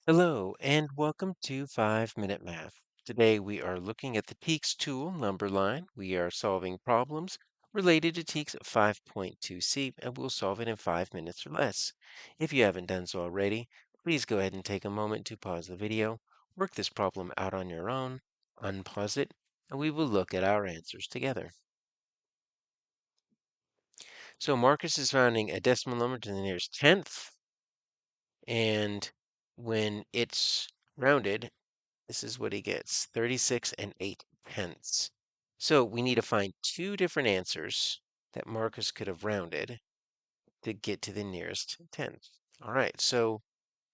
Hello, and welcome to 5 Minute Math. Today we are looking at the TEKS tool number line. We are solving problems related to TEKS 5.2c, and we'll solve it in 5 minutes or less. If you haven't done so already, please go ahead and take a moment to pause the video, work this problem out on your own, unpause it, and we will look at our answers together. So Marcus is rounding a decimal number to the nearest tenth, and when it's rounded, this is what he gets, 36 and 8 tenths. So we need to find two different answers that Marcus could have rounded to get to the nearest tenth. All right, so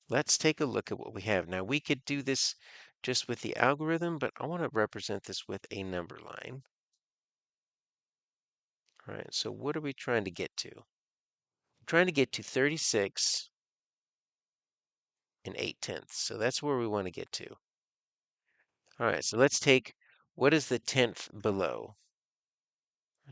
let's take a look at what we have. Now we could do this just with the algorithm, but I want to represent this with a number line. All right, so what are we trying to get to? We're trying to get to 36 and 8 tenths. So that's where we want to get to. All right, so let's take, what is the tenth below?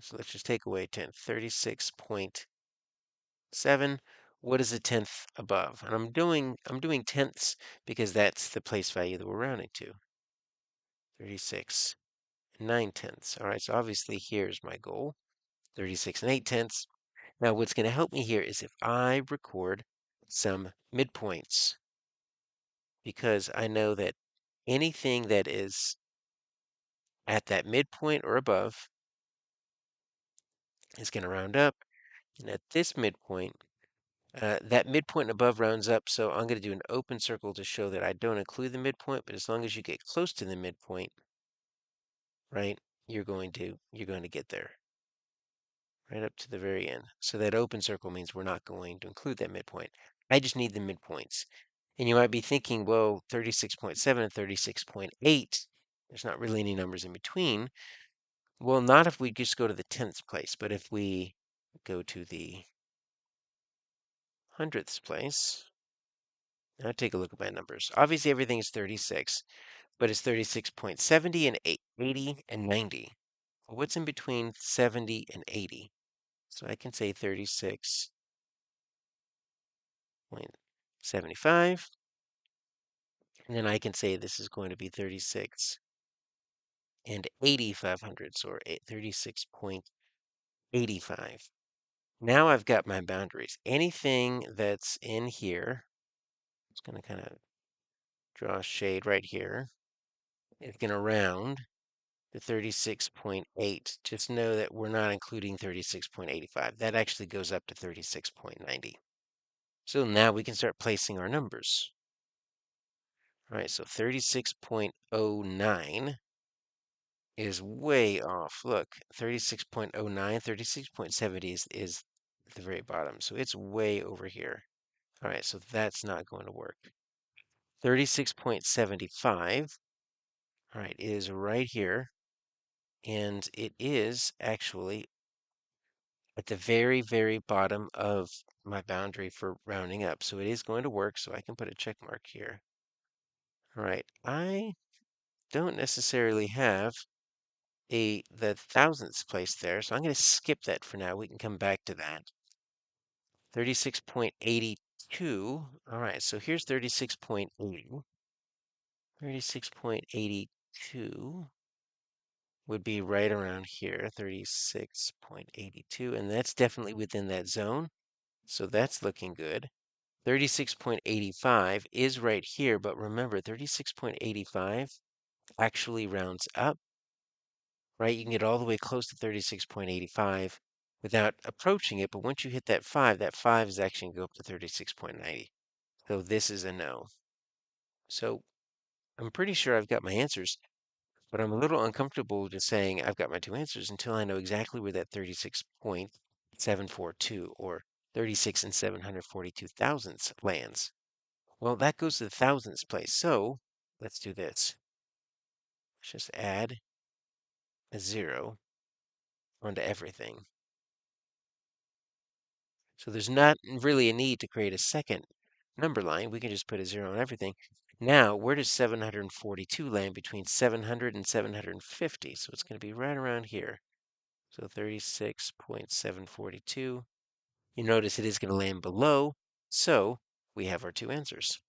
So let's just take away 10, 36.7. What is a tenth above? And I'm doing tenths because that's the place value that we're rounding to. 36 and 9 tenths. All right, so obviously here's my goal, 36 and 8 tenths. Now what's going to help me here is if I record some midpoints, because I know that anything that is at that midpoint or above is going to round up. And at this midpoint, that midpoint above rounds up, so I'm going to do an open circle to show that I don't include the midpoint, but as long as you get close to the midpoint, right, you're going to get there, right up to the very end. So that open circle means we're not going to include that midpoint. I just need the midpoints. And you might be thinking, well, 36.7 and 36.8, there's not really any numbers in between. Well, not if we just go to the tenths place, but if we go to the hundredths place, now take a look at my numbers. Obviously, everything is 36, but it's 36.70 and 80 and 90. Well, what's in between 70 and 80? So I can say 36.75, and then I can say this is going to be 36 and 85 hundredths, or 36.85. Now I've got my boundaries. Anything that's in here, it's going to kind of draw a shade right here. It's going to round to 36.8. Just know that we're not including 36.85. That actually goes up to 36.90. So now we can start placing our numbers. All right, so 36.09 is way off. Look, 36.09, 36.70 is at the very bottom. So it's way over here. All right, so that's not going to work. 36.75, all right, is right here. And it is actually at the very, very bottom of my boundary for rounding up. So it is going to work, so I can put a check mark here. All right, I don't necessarily have the thousandths place there, so I'm going to skip that for now. We can come back to that. 36.82. All right, so here's 36.80. 36.82 would be right around here, 36.82, and that's definitely within that zone. So that's looking good. 36.85 is right here, but remember 36.85 actually rounds up, right? You can get all the way close to 36.85 without approaching it, but once you hit that 5 is actually going to go up to 36.90. So this is a no. So I'm pretty sure I've got my answers, but I'm a little uncomfortable just saying I've got my two answers until I know exactly where that 36.742 or 36 and 742 thousandths lands. Well, that goes to the thousandths place. So let's do this. Let's just add a 0 onto everything. So there's not really a need to create a second number line. We can just put a 0 on everything. Now, where does 742 land between 700 and 750? So it's going to be right around here. So 36.742. You notice it is going to land below. So we have our two answers.